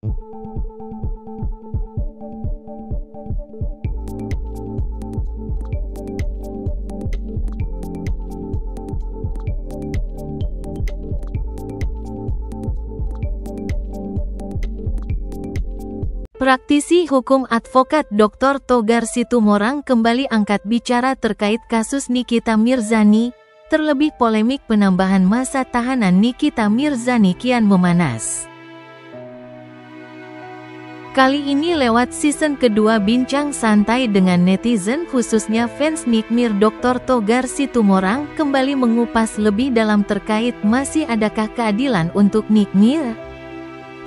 Praktisi hukum advokat Dr. Togar Situmorang kembali angkat bicara terkait kasus Nikita Mirzani, terlebih polemik penambahan masa tahanan Nikita Mirzani kian memanas. Kali ini lewat season kedua Bincang Santai dengan netizen khususnya fans Nikmir, Dr. Togar Situmorang kembali mengupas lebih dalam terkait masih adakah keadilan untuk Nikmir.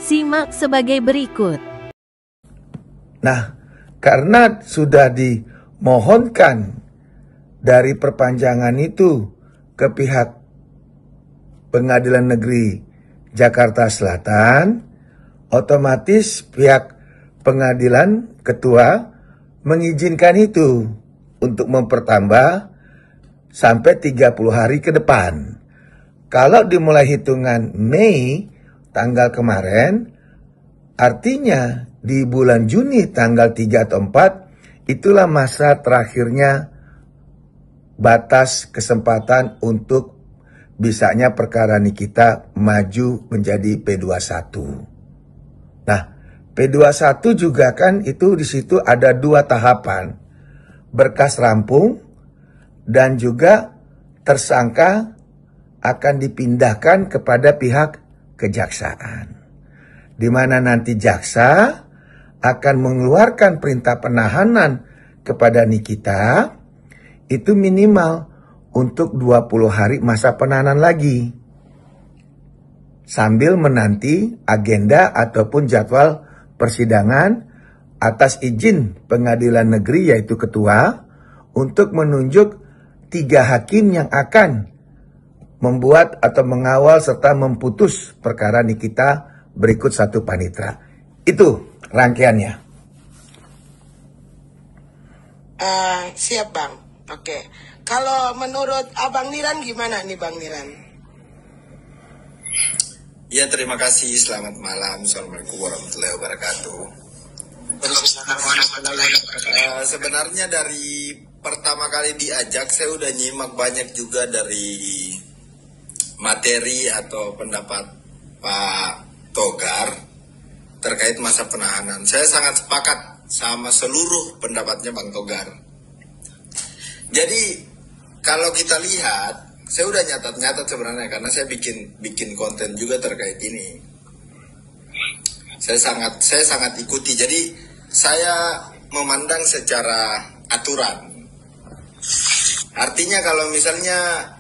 Simak sebagai berikut. Nah, karena sudah dimohonkan dari perpanjangan itu ke pihak Pengadilan Negeri Jakarta Selatan, otomatis pihak pengadilan ketua mengizinkan itu untuk mempertambah sampai 30 hari ke depan. Kalau dimulai hitungan Mei tanggal kemarin, artinya di bulan Juni tanggal 3 atau 4, itulah masa terakhirnya batas kesempatan untuk bisanya perkara Nikita maju menjadi P21. Nah, P21 juga kan itu di situ ada 2 tahapan. Berkas rampung dan juga tersangka akan dipindahkan kepada pihak kejaksaan. Di mana nanti jaksa akan mengeluarkan perintah penahanan kepada Nikita, itu minimal untuk 20 hari masa penahanan lagi. Sambil menanti agenda ataupun jadwal persidangan atas izin pengadilan negeri yaitu ketua untuk menunjuk 3 hakim yang akan membuat atau mengawal serta memutus perkara Nikita berikut 1 panitera. Itu rangkaiannya. Siap Bang. Oke. Kalau menurut Abang Niran gimana nih Bang Niran? Ya, terima kasih. Selamat malam. Assalamualaikum warahmatullahi wabarakatuh. Sebenarnya dari pertama kali diajak, saya udah nyimak banyak juga dari materi atau pendapat Pak Togar terkait masa penahanan. Saya sangat sepakat sama seluruh pendapatnya Bang Togar. Jadi kalau kita lihat, saya udah nyatat sebenarnya karena saya bikin konten juga terkait ini. Saya sangat ikuti. Jadi saya memandang secara aturan. Artinya kalau misalnya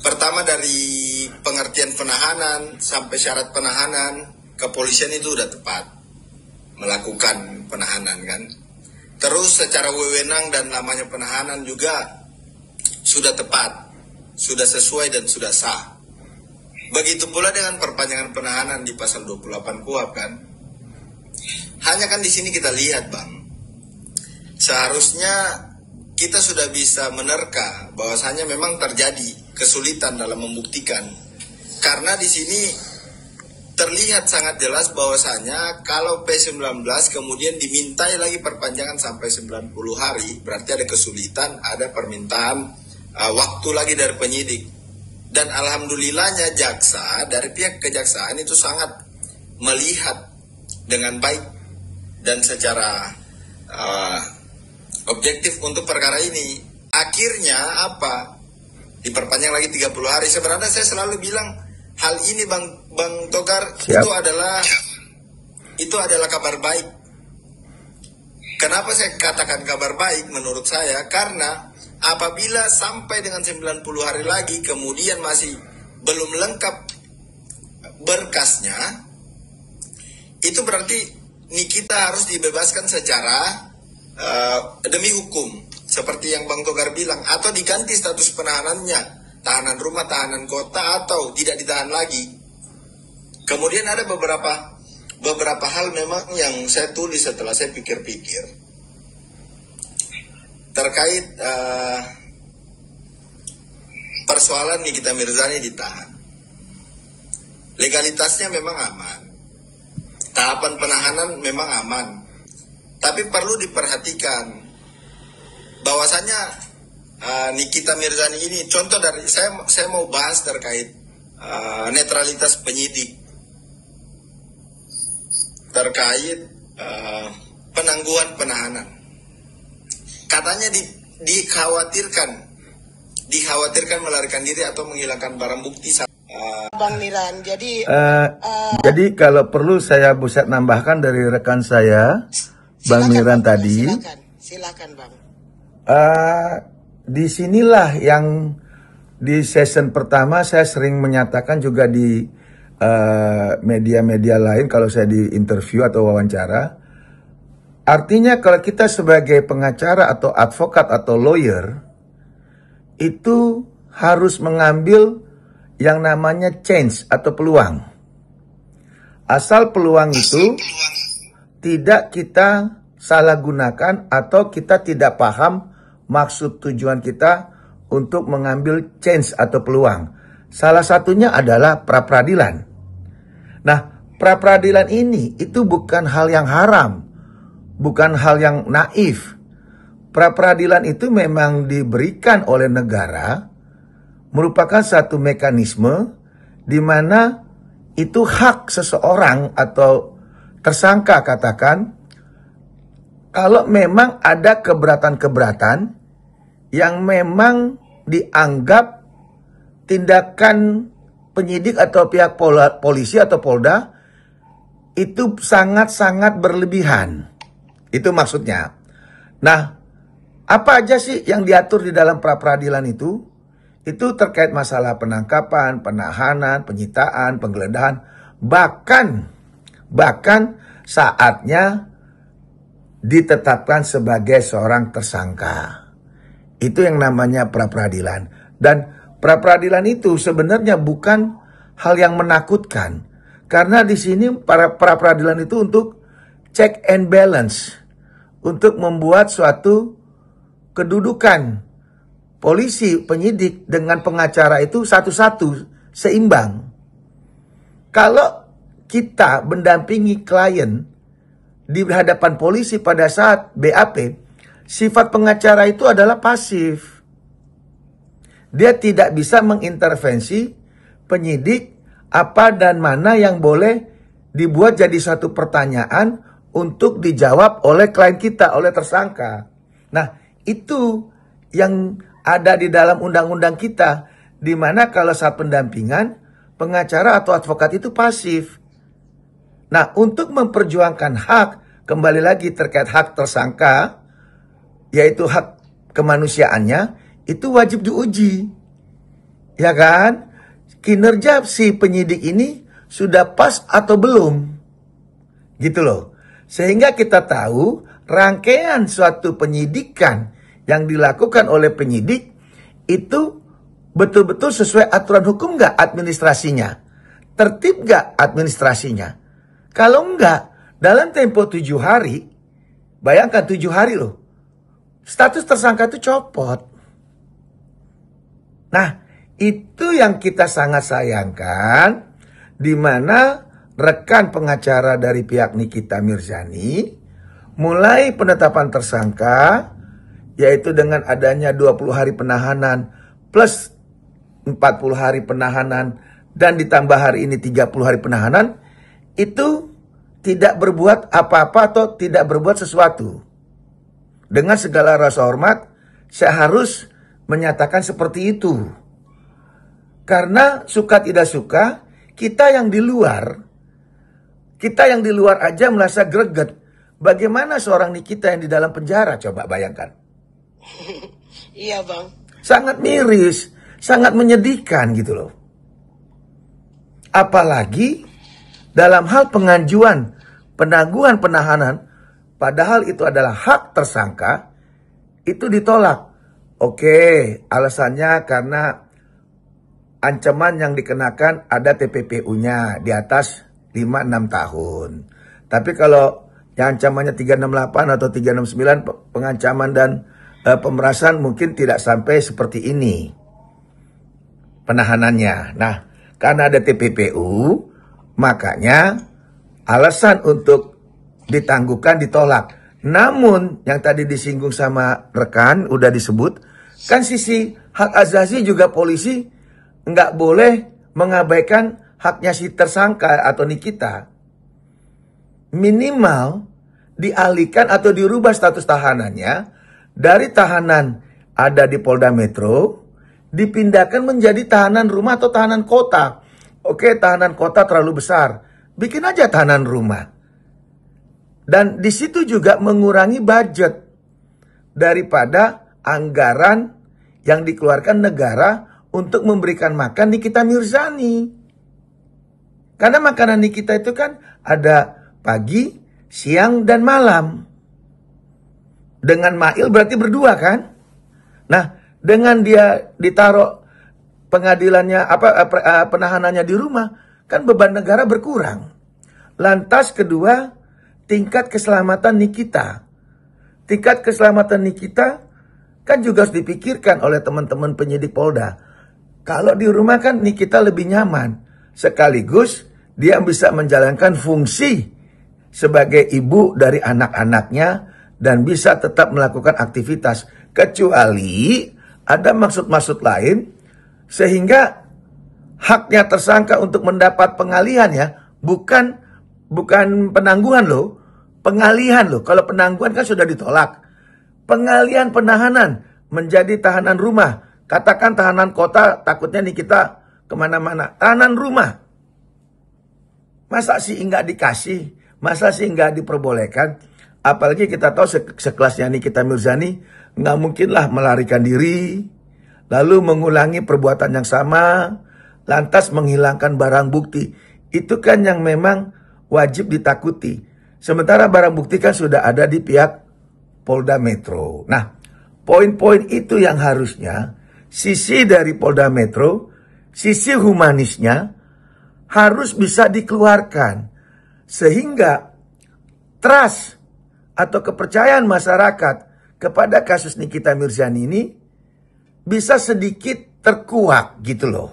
pertama dari pengertian penahanan sampai syarat penahanan, kepolisian itu udah tepat melakukan penahanan kan. Terus secara wewenang dan namanya penahanan juga sudah tepat, sudah sesuai dan sudah sah. Begitu pula dengan perpanjangan penahanan di pasal 28 KUHP kan. Hanya kan di sini kita lihat Bang, seharusnya kita sudah bisa menerka bahwasanya memang terjadi kesulitan dalam membuktikan. Karena di sini terlihat sangat jelas bahwasanya kalau P19 kemudian dimintai lagi perpanjangan sampai 90 hari, berarti ada kesulitan, ada permintaan waktu lagi dari penyidik. Dan alhamdulillahnya jaksa dari pihak kejaksaan itu sangat melihat dengan baik dan secara objektif untuk perkara ini. Akhirnya apa? Diperpanjang lagi 30 hari. Sebenarnya saya selalu bilang hal ini Bang Togar, Siap. itu adalah kabar baik. Kenapa saya katakan kabar baik menurut saya? Karena apabila sampai dengan 90 hari lagi kemudian masih belum lengkap berkasnya, itu berarti Nikita harus dibebaskan secara demi hukum. Seperti yang Bang Togar bilang, atau diganti status penahanannya, tahanan rumah, tahanan kota, atau tidak ditahan lagi. Kemudian ada beberapa hal memang yang saya tulis setelah saya pikir-pikir terkait persoalan Nikita Mirzani ditahan. Legalitasnya memang aman. tahapan penahanan memang aman. Tapi perlu diperhatikan bahwasanya Nikita Mirzani ini, contoh dari saya mau bahas terkait netralitas penyidik, terkait penangguhan penahanan. Katanya dikhawatirkan melarikan diri atau menghilangkan barang bukti. Bang Niran, jadi jadi kalau perlu saya bisa nambahkan dari rekan saya, Bang Niran tadi. Silakan Bang. Disinilah yang di season pertama saya sering menyatakan juga di media-media lain kalau saya di interview atau wawancara. Artinya kalau kita sebagai pengacara atau advokat atau lawyer itu harus mengambil yang namanya chance atau peluang. Asal peluang itu tidak kita salah gunakan atau kita tidak paham maksud tujuan kita untuk mengambil chance atau peluang. Salah satunya adalah pra-peradilan. Nah, pra-peradilan ini itu bukan hal yang haram, bukan hal yang naif. Pra-peradilan itu memang diberikan oleh negara, merupakan satu mekanisme di mana itu hak seseorang atau tersangka katakan, kalau memang ada keberatan-keberatan yang memang dianggap tindakan penyidik atau pihak polisi atau Polda itu sangat-sangat berlebihan. Itu maksudnya. Nah, apa aja sih yang diatur di dalam pra-peradilan itu? Itu terkait masalah penangkapan, penahanan, penyitaan, penggeledahan, bahkan saatnya ditetapkan sebagai seorang tersangka. Itu yang namanya pra-peradilan. Dan pra-peradilan itu sebenarnya bukan hal yang menakutkan. Karena di sini pra-peradilan itu untuk check and balance. Untuk membuat suatu kedudukan polisi, penyidik dengan pengacara itu satu-satu seimbang. Kalau kita mendampingi klien di hadapan polisi pada saat BAP, sifat pengacara itu adalah pasif. Dia tidak bisa mengintervensi penyidik apa dan mana yang boleh dibuat jadi satu pertanyaan untuk dijawab oleh klien kita, oleh tersangka. Nah, itu yang ada di dalam undang-undang kita, di mana kalau saat pendampingan, pengacara atau advokat itu pasif. Nah, untuk memperjuangkan hak, kembali lagi terkait hak tersangka, yaitu hak kemanusiaannya, itu wajib diuji. Ya kan? Kinerja si penyidik ini sudah pas atau belum? Gitu loh. Sehingga kita tahu rangkaian suatu penyidikan yang dilakukan oleh penyidik itu betul-betul sesuai aturan hukum nggak administrasinya? Tertib nggak administrasinya? Kalau enggak, dalam tempo 7 hari, bayangkan 7 hari loh, status tersangka itu copot. Nah, itu yang kita sangat sayangkan, di mana rekan pengacara dari pihak Nikita Mirzani, mulai penetapan tersangka, yaitu dengan adanya 20 hari penahanan, plus 40 hari penahanan, dan ditambah hari ini 30 hari penahanan, itu tidak berbuat apa-apa atau tidak berbuat sesuatu. Dengan segala rasa hormat, saya harus menyatakan seperti itu. Karena suka tidak suka, kita yang di luar aja merasa greget. Bagaimana seorang Nikita yang di dalam penjara, coba bayangkan. Iya Bang. Sangat miris, sangat menyedihkan gitu loh. Apalagi dalam hal pengajuan penangguhan penahanan, padahal itu adalah hak tersangka, itu ditolak. Oke, alasannya karena ancaman yang dikenakan ada TPPU-nya di atas 5-6 tahun. Tapi kalau yang ancamannya 368 atau 369 pengancaman dan pemerasan mungkin tidak sampai seperti ini penahanannya. Nah, karena ada TPPU, makanya alasan untuk ditangguhkan ditolak. Namun yang tadi disinggung sama rekan udah disebut, kan sisi hak asasi juga polisi nggak boleh mengabaikan haknya si tersangka atau Nikita. Minimal dialihkan atau dirubah status tahanannya dari tahanan ada di Polda Metro dipindahkan menjadi tahanan rumah atau tahanan kota. Oke, tahanan kota terlalu besar, bikin aja tahanan rumah. Dan di situ juga mengurangi budget daripada anggaran yang dikeluarkan negara untuk memberikan makan Nikita Mirzani. Karena makanan Nikita itu kan ada pagi, siang, dan malam. Dengan Mail berarti berdua kan? Nah, dengan dia ditaruh pengadilannya penahanannya di rumah, kan beban negara berkurang. Lantas kedua, tingkat keselamatan Nikita. Tingkat keselamatan Nikita kan juga harus dipikirkan oleh teman-teman penyidik Polda. Kalau di rumah kan Nikita lebih nyaman. Sekaligus dia bisa menjalankan fungsi sebagai ibu dari anak-anaknya dan bisa tetap melakukan aktivitas. Kecuali ada maksud-maksud lain sehingga haknya tersangka untuk mendapat pengalihan ya, bukan penangguhan loh, pengalihan loh. Kalau penangguhan kan sudah ditolak. Pengalihan penahanan menjadi tahanan rumah. Katakan tahanan kota, takutnya Nikita kemana-mana. Tahanan rumah. Masa sih nggak dikasih? Masa sih nggak diperbolehkan? Apalagi kita tahu sekelasnya Nikita Mirzani nggak mungkinlah melarikan diri, lalu mengulangi perbuatan yang sama, lantas menghilangkan barang bukti. Itu kan yang memang wajib ditakuti. Sementara barang bukti kan sudah ada di pihak Polda Metro. Nah, poin-poin itu yang harusnya sisi dari Polda Metro, sisi humanisnya harus bisa dikeluarkan. Sehingga trust atau kepercayaan masyarakat kepada kasus Nikita Mirzani ini bisa sedikit terkuak gitu loh.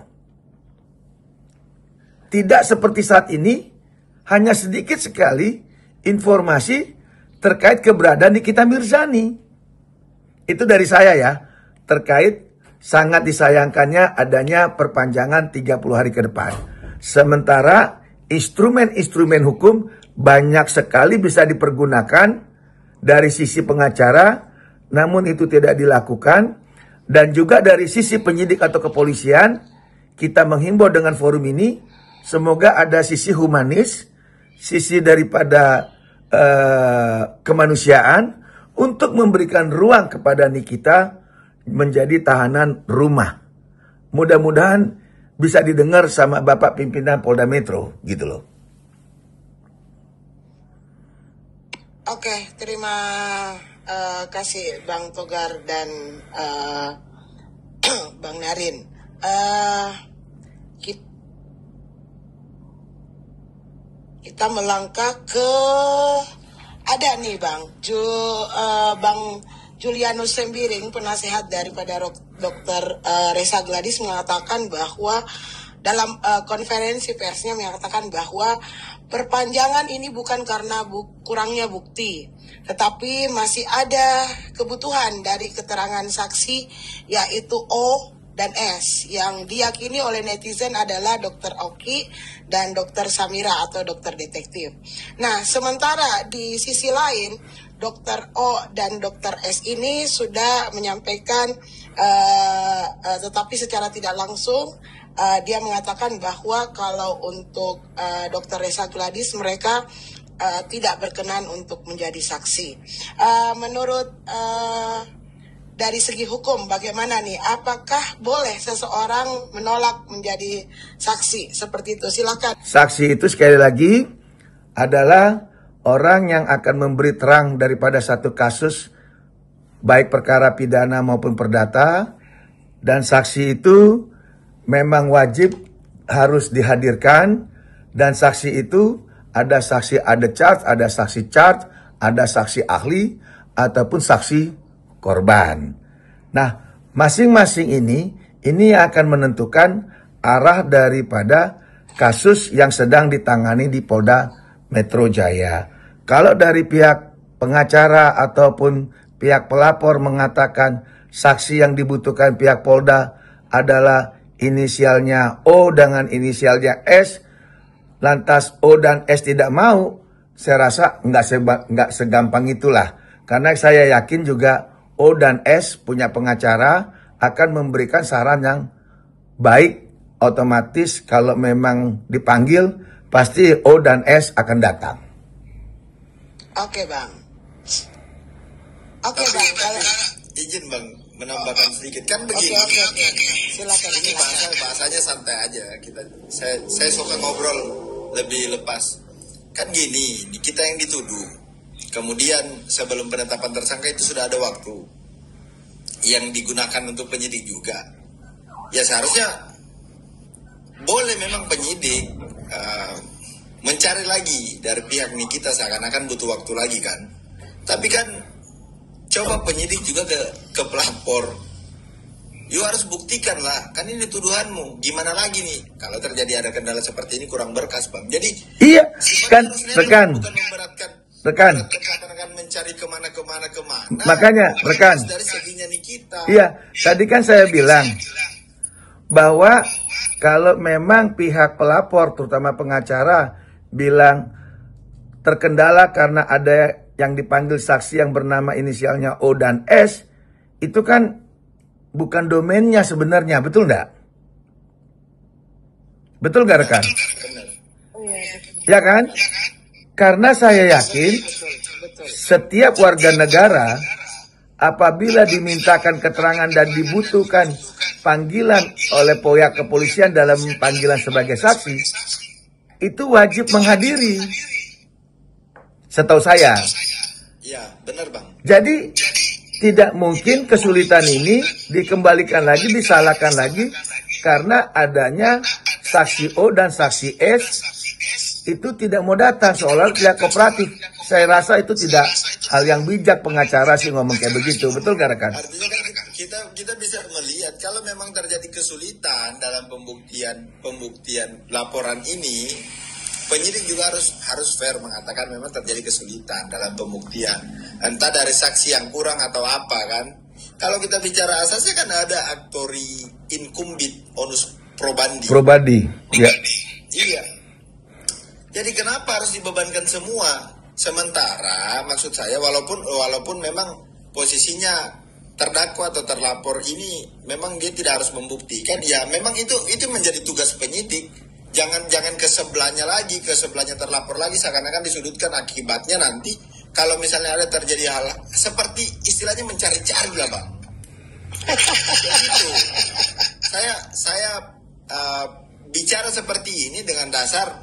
Tidak seperti saat ini, hanya sedikit sekali informasi terkait keberadaan Nikita Mirzani. Itu dari saya ya, terkait sangat disayangkannya adanya perpanjangan 30 hari ke depan. Sementara instrumen-instrumen hukum banyak sekali bisa dipergunakan dari sisi pengacara, namun itu tidak dilakukan. Dan juga dari sisi penyidik atau kepolisian, kita menghimbau dengan forum ini, semoga ada sisi humanis, sisi daripada kemanusiaan, untuk memberikan ruang kepada Nikita menjadi tahanan rumah. Mudah-mudahan bisa didengar sama Bapak Pimpinan Polda Metro, gitu loh. Oke, terima kasih Bang Togar dan Bang Narin. Kita melangkah ke ada nih Bang Julianus Sembiring, penasehat daripada Dr. Reza Gladys, mengatakan bahwa dalam konferensi persnya mengatakan bahwa perpanjangan ini bukan karena kurangnya bukti, tetapi masih ada kebutuhan dari keterangan saksi yaitu O dan S yang diyakini oleh netizen adalah Dr. Oki dan Dr. Samira atau dokter detektif. Nah, sementara di sisi lain Dr. O dan Dr. S ini sudah menyampaikan tetapi secara tidak langsung dia mengatakan bahwa kalau untuk Dr. Reza Gladys mereka tidak berkenan untuk menjadi saksi. Menurut dari segi hukum bagaimana nih? Apakah boleh seseorang menolak menjadi saksi seperti itu? Silakan. Saksi itu sekali lagi adalah orang yang akan memberi terang daripada satu kasus, baik perkara pidana maupun perdata. Dan saksi itu memang wajib harus dihadirkan. Dan saksi itu ada saksi ada charge, ada saksi charge, ada saksi ahli, ataupun saksi korban. Nah, masing-masing ini akan menentukan arah daripada kasus yang sedang ditangani di Polda Metro Jaya. Kalau dari pihak pengacara ataupun pihak pelapor mengatakan saksi yang dibutuhkan pihak Polda adalah inisialnya O dengan inisialnya S, lantas O dan S tidak mau, saya rasa nggak segampang itulah. Karena saya yakin juga O dan S punya pengacara akan memberikan saran yang baik. Otomatis kalau memang dipanggil, pasti O dan S akan datang. Oke Bang. Oke Bang, kalau izin Bang menambahkan sedikit kan begini. Oke. Silakan. Ini bahasanya santai aja kita. Saya suka ngobrol lebih lepas. Kan gini, kita yang dituduh. Kemudian sebelum penetapan tersangka itu sudah ada waktu yang digunakan untuk penyidik juga. Ya seharusnya boleh memang penyidik mencari lagi dari pihak Nikita, seakan-akan butuh waktu lagi kan. Tapi kan coba penyidik juga ke pelapor. You harus buktikan lah, kan ini tuduhanmu. Gimana lagi nih kalau terjadi ada kendala seperti ini, kurang berkas Bang. Jadi iya kan rekan. Bukan memberatkan Rekan. Akan mencari kemana. Makanya rekan. Dari seginya Nikita. Iya, tadi kan saya bilang bahwa kalau memang pihak pelapor, terutama pengacara, bilang terkendala karena ada yang dipanggil saksi yang bernama inisialnya O dan S, itu kan bukan domainnya sebenarnya, betul nggak? Betul nggak rekan? Ya kan? Karena saya yakin setiap warga negara apabila dimintakan keterangan dan dibutuhkan panggilan oleh pihak kepolisian dalam panggilan sebagai saksi, itu wajib menghadiri. Setahu saya. Iya, benar Bang. Jadi tidak mungkin kesulitan ini dikembalikan lagi, disalahkan lagi karena adanya saksi O dan saksi S itu tidak mau datang seolah pihak kooperatif. Saya rasa itu tidak hal yang bijak pengacara sih ngomong kayak begitu. Betul gak rekan? Artinya kan kita bisa melihat kalau memang terjadi kesulitan dalam pembuktian laporan ini, penyidik juga harus fair mengatakan memang terjadi kesulitan dalam pembuktian. Entah dari saksi yang kurang atau apa kan. Kalau kita bicara asasnya kan ada aktori incumbit onus probandi. Probandi, ya. Iya. Jadi kenapa harus dibebankan semua? Sementara maksud saya walaupun memang posisinya terdakwa atau terlapor ini memang dia tidak harus membuktikan, ya memang itu menjadi tugas penyidik. Jangan ke sebelahnya terlapor lagi seakan-akan disudutkan. Akibatnya nanti kalau misalnya ada terjadi hal seperti istilahnya mencari-cari lah Bang. Gitu. Saya bicara seperti ini dengan dasar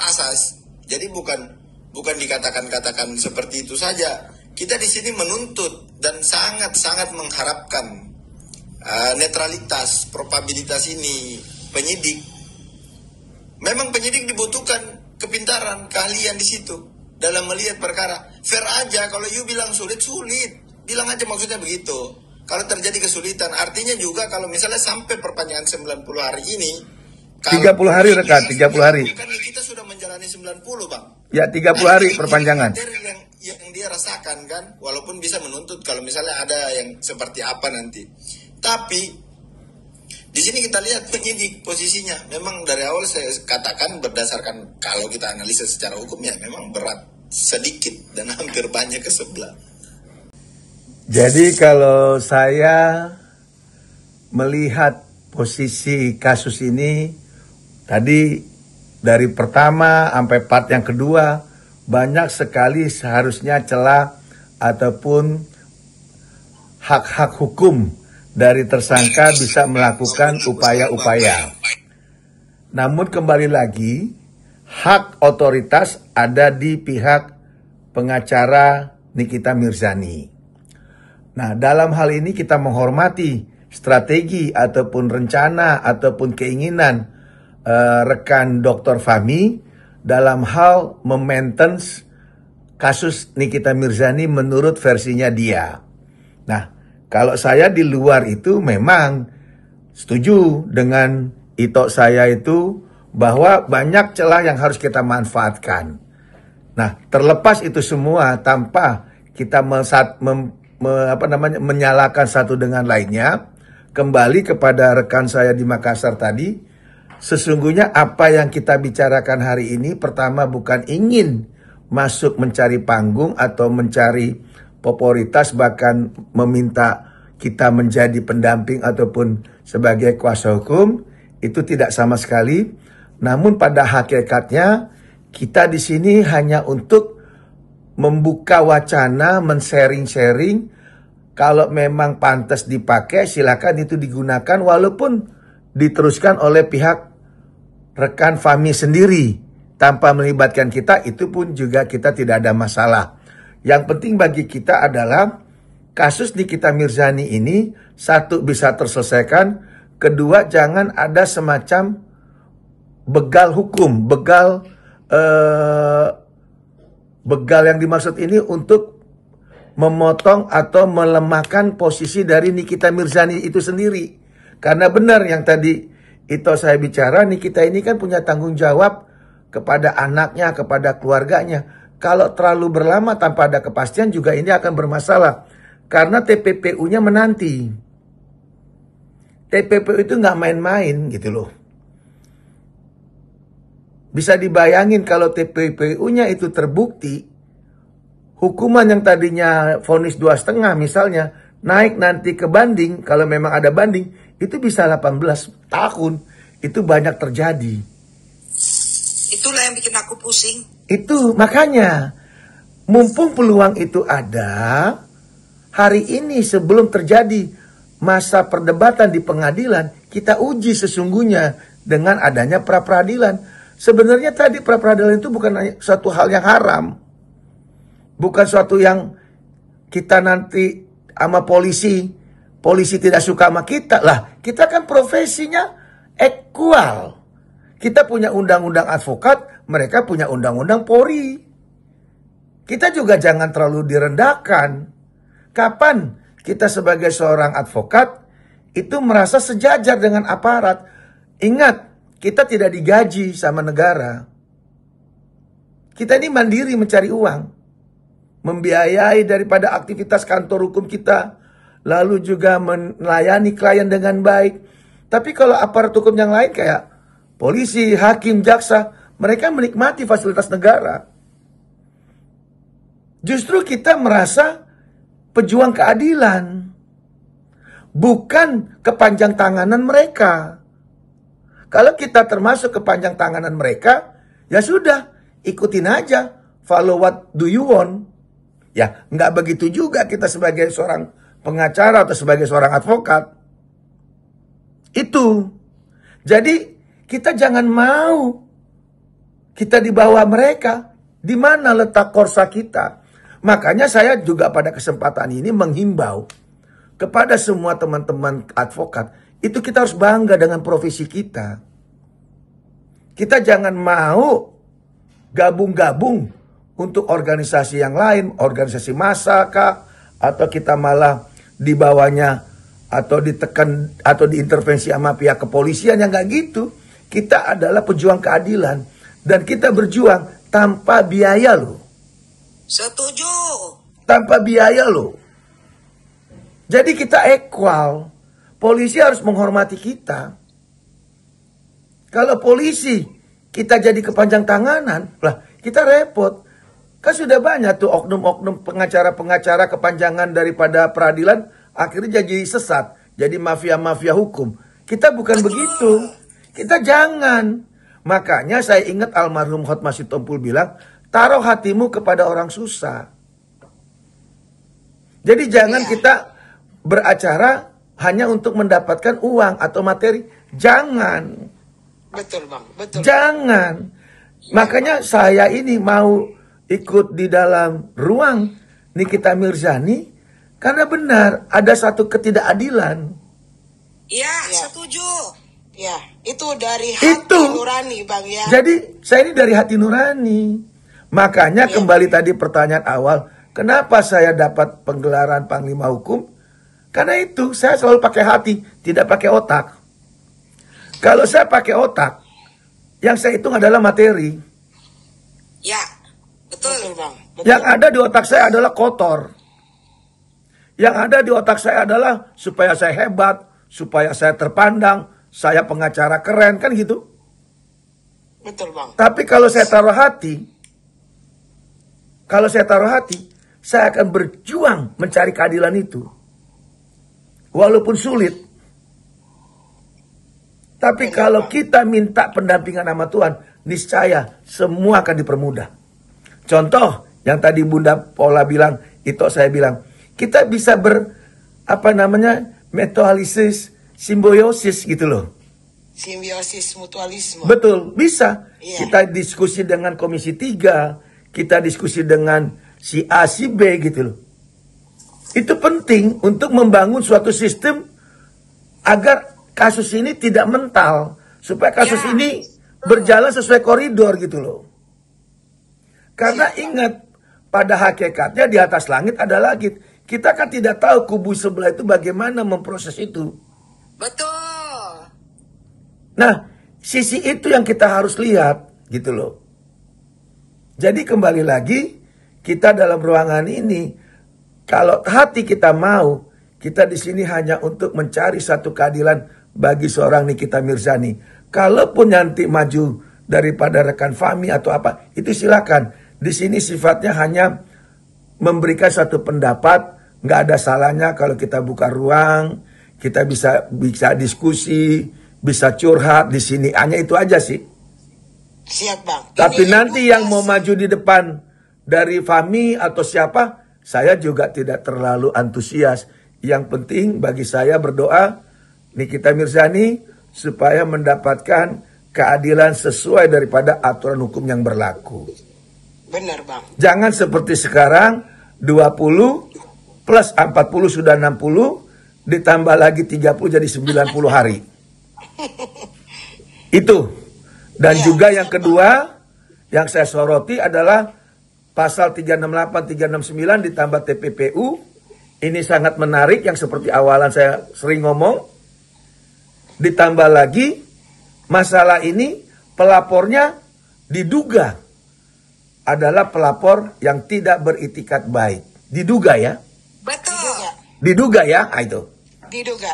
asas. Jadi bukan dikatakan seperti itu saja. Kita di sini menuntut dan sangat mengharapkan netralitas, probabilitas ini penyidik. Memang penyidik dibutuhkan kepintaran, keahlian di situ dalam melihat perkara. Fair aja kalau you bilang sulit, bilang aja maksudnya begitu. Kalau terjadi kesulitan, artinya juga kalau misalnya sampai perpanjangan 90 hari ini, 30 hari rekan, 30 hari. Kan kita sudah menjalani 90 Bang. Ya 30 hari perpanjangan. Yang dia rasakan kan, walaupun bisa menuntut kalau misalnya ada yang seperti apa nanti. Tapi di sini kita lihat penyidik posisinya. Memang dari awal saya katakan berdasarkan kalau kita analisa secara hukum ya memang berat sedikit dan hampir banyak ke sebelah. Jadi kalau saya melihat posisi kasus ini tadi dari pertama sampai part yang kedua banyak sekali seharusnya celah ataupun hak-hak hukum dari tersangka bisa melakukan upaya-upaya. Namun kembali lagi, hak otoritas ada di pihak pengacara Nikita Mirzani. Nah, dalam hal ini kita menghormati strategi ataupun rencana ataupun keinginan rekan Dr. Fahmi dalam hal memaintenance kasus Nikita Mirzani menurut versinya dia. Nah, kalau saya di luar itu memang setuju dengan itok saya itu bahwa banyak celah yang harus kita manfaatkan. Nah, terlepas itu semua tanpa kita menyalahkan satu dengan lainnya, kembali kepada rekan saya di Makassar tadi, sesungguhnya apa yang kita bicarakan hari ini pertama bukan ingin masuk mencari panggung atau mencari popularitas, bahkan meminta kita menjadi pendamping ataupun sebagai kuasa hukum, itu tidak sama sekali. Namun pada hakikatnya kita di sini hanya untuk membuka wacana, men-sharing-sharing. Kalau memang pantas dipakai, silakan itu digunakan walaupun diteruskan oleh pihak rekan Fahmi sendiri tanpa melibatkan kita, itu pun juga kita tidak ada masalah. Yang penting bagi kita adalah kasus Nikita Mirzani ini, satu, bisa terselesaikan, kedua, jangan ada semacam begal hukum, begal yang dimaksud ini untuk memotong atau melemahkan posisi dari Nikita Mirzani itu sendiri. Karena benar yang tadi itu saya bicara, Nikita ini kan punya tanggung jawab kepada anaknya, kepada keluarganya. Kalau terlalu berlama tanpa ada kepastian juga ini akan bermasalah. Karena TPPU-nya menanti. TPPU itu nggak main-main gitu loh. Bisa dibayangin kalau TPPU-nya itu terbukti, hukuman yang tadinya vonis 2,5 misalnya, naik nanti ke banding, kalau memang ada banding, itu bisa 18 tahun. Itu banyak terjadi. Itulah yang bikin aku pusing. Itu makanya, mumpung peluang itu ada, hari ini sebelum terjadi masa perdebatan di pengadilan, kita uji sesungguhnya dengan adanya pra-peradilan. Sebenarnya tadi pra-peradilan itu bukan suatu hal yang haram. Bukan suatu yang kita nanti sama polisi tidak suka sama kita. Lah, kita kan profesinya equal. Kita punya undang-undang advokat, mereka punya undang-undang Polri. Kita juga jangan terlalu direndahkan. Kapan kita sebagai seorang advokat itu merasa sejajar dengan aparat? Ingat, kita tidak digaji sama negara. Kita ini mandiri mencari uang. Membiayai daripada aktivitas kantor hukum kita. Lalu juga melayani klien dengan baik. Tapi kalau aparat hukum yang lain kayak polisi, hakim, jaksa, mereka menikmati fasilitas negara. Justru kita merasa pejuang keadilan. Bukan kepanjang tanganan mereka. Kalau kita termasuk kepanjang tanganan mereka, ya sudah, ikutin aja. Follow what do you want. Ya, nggak begitu juga kita sebagai seorang pengacara atau sebagai seorang advokat. Itu. Jadi, kita jangan mau kita di bawah mereka. Di mana letak korsa kita? Makanya saya juga pada kesempatan ini menghimbau kepada semua teman-teman advokat, itu kita harus bangga dengan profesi kita. Kita jangan mau gabung-gabung untuk organisasi yang lain, organisasi massa kah, atau kita malah di bawahnya atau ditekan atau diintervensi sama pihak kepolisian, yang nggak gitu. Kita adalah pejuang keadilan dan kita berjuang tanpa biaya loh. Setuju. Tanpa biaya loh. Jadi kita equal. Polisi harus menghormati kita. Kalau polisi kita jadi kepanjang tanganan, lah kita repot. Kan sudah banyak tuh oknum-oknum pengacara-pengacara kepanjangan daripada peradilan, akhirnya jadi sesat, jadi mafia-mafia hukum. Kita bukan begitu. Kita jangan. Makanya saya ingat almarhum Hotma Sitompul bilang, taruh hatimu kepada orang susah. Jadi jangan kita beracara hanya untuk mendapatkan uang atau materi. Jangan. Betul bang, betul. Jangan. Makanya saya ini mau ikut di dalam ruang Nikita Mirzani karena benar ada satu ketidakadilan. Iya, setuju. Ya, itu dari hati nurani bang ya. Jadi saya ini dari hati nurani. Makanya kembali tadi pertanyaan awal, kenapa saya dapat penggelaran Panglima Hukum? Karena itu saya selalu pakai hati, tidak pakai otak. Kalau saya pakai otak, yang saya hitung adalah materi. Ya, betul. Betul, Bang. Betul. Yang ada di otak saya adalah kotor. Yang ada di otak saya adalah supaya saya hebat, supaya saya terpandang, saya pengacara keren, kan gitu. Betul, Bang. Tapi kalau saya taruh hati, saya akan berjuang mencari keadilan itu. Walaupun sulit. Tapi kalau kita minta pendampingan sama Tuhan, niscaya semua akan dipermudah. Contoh yang tadi Bunda Paula bilang, itu saya bilang, kita bisa mutualisis, simbiosis gitu loh. Simbiosis mutualisme. Betul, bisa. Iya. Kita diskusi dengan Komisi 3, kita diskusi dengan si A, si B gitu loh. Itu penting untuk membangun suatu sistem agar kasus ini tidak mental. Supaya kasus ini berjalan sesuai koridor gitu loh. Karena ingat, pada hakikatnya di atas langit ada langit. Kita kan tidak tahu kubu sebelah itu bagaimana memproses itu. Betul. Nah, sisi itu yang kita harus lihat gitu loh. Jadi kembali lagi, kita dalam ruangan ini, kalau hati kita mau, kita di sini hanya untuk mencari satu keadilan bagi seorang Nikita Mirzani. Kalaupun nanti maju daripada rekan Fahmi atau apa, itu silakan. Di sini sifatnya hanya memberikan satu pendapat, nggak ada salahnya kalau kita buka ruang, kita bisa diskusi, bisa curhat di sini. Hanya itu aja sih. Siap, Bang. Tapi Ini nanti yang mau maju di depan dari Fahmi atau siapa, saya juga tidak terlalu antusias. Yang penting bagi saya berdoa Nikita Mirzani supaya mendapatkan keadilan sesuai daripada aturan hukum yang berlaku. Benar, Bang. Jangan seperti sekarang 20 plus 40 sudah 60, ditambah lagi 30 jadi 90 hari. Itu. Dan juga yang kedua yang saya soroti adalah pasal 368, 369 ditambah TPPU. Ini sangat menarik yang seperti awalan saya sering ngomong. Ditambah lagi masalah ini pelapornya diduga adalah pelapor yang tidak beritikat baik. Diduga ya? Betul. Diduga ya? Ah, itu. Diduga.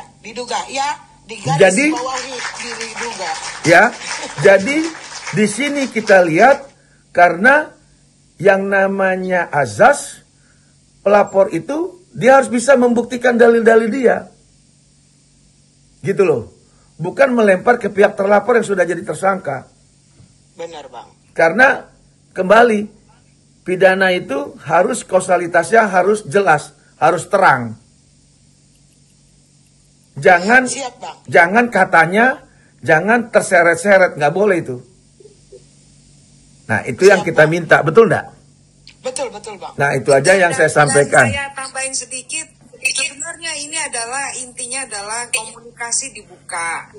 Ya, digaris Jadi, bawahi diduga. Ya, jadi di sini kita lihat karena yang namanya azas pelapor itu dia harus bisa membuktikan dalil-dalil dia. Gitu loh. Bukan melempar ke pihak terlapor yang sudah jadi tersangka. Benar, Bang. Karena kembali pidana itu harus kausalitasnya harus jelas, harus terang. Siap, Bang. Jangan katanya, jangan terseret-seret, nggak boleh itu. Nah, itu yang kita minta, betul nggak? Betul, Bang. Nah, itu aja yang saya sampaikan. Dan saya tambahin sedikit, sebenarnya ini adalah intinya adalah komunikasi dibuka,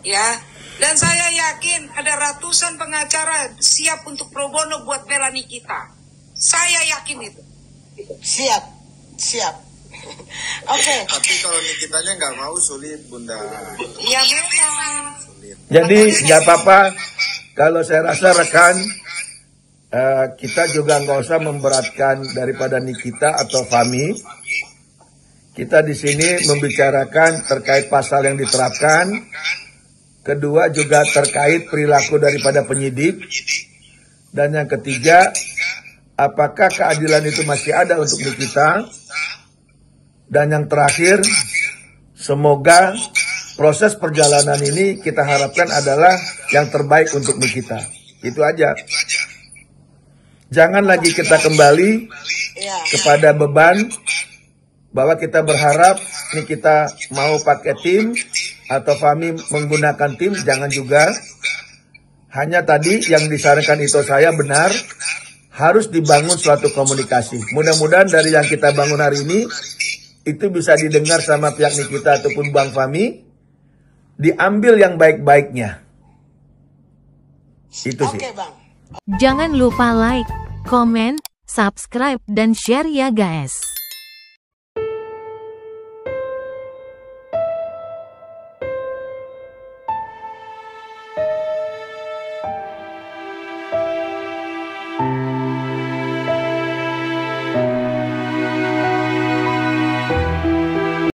ya. Dan saya yakin ada ratusan pengacara siap untuk pro bono buat bela Nikita. Saya yakin itu. Siap. Oke. Tapi kalau Nikitanya nggak mau sulit, Bunda. Ya memang. Jadi nggak apa-apa. Kalau saya rasa rekan, kita juga nggak usah memberatkan daripada Nikita atau Fahmi. Kita di sini membicarakan terkait pasal yang diterapkan. Kedua juga terkait perilaku daripada penyidik. Dan yang ketiga, apakah keadilan itu masih ada untuk Nikita? Dan yang terakhir, semoga proses perjalanan ini kita harapkan adalah yang terbaik untuk Nikita. Itu aja. Jangan lagi kita kembali kepada beban bahwa kita berharap Nikita mau pakai tim atau Fahmi menggunakan tim. Jangan juga. Hanya tadi yang disarankan itu saya benar. Harus dibangun suatu komunikasi. Mudah-mudahan dari yang kita bangun hari ini itu bisa didengar sama pihak Nikita ataupun Bang Fahmi, diambil yang baik-baiknya. Itu sih. Oke, Bang. Jangan lupa like, komen, subscribe, dan share ya guys.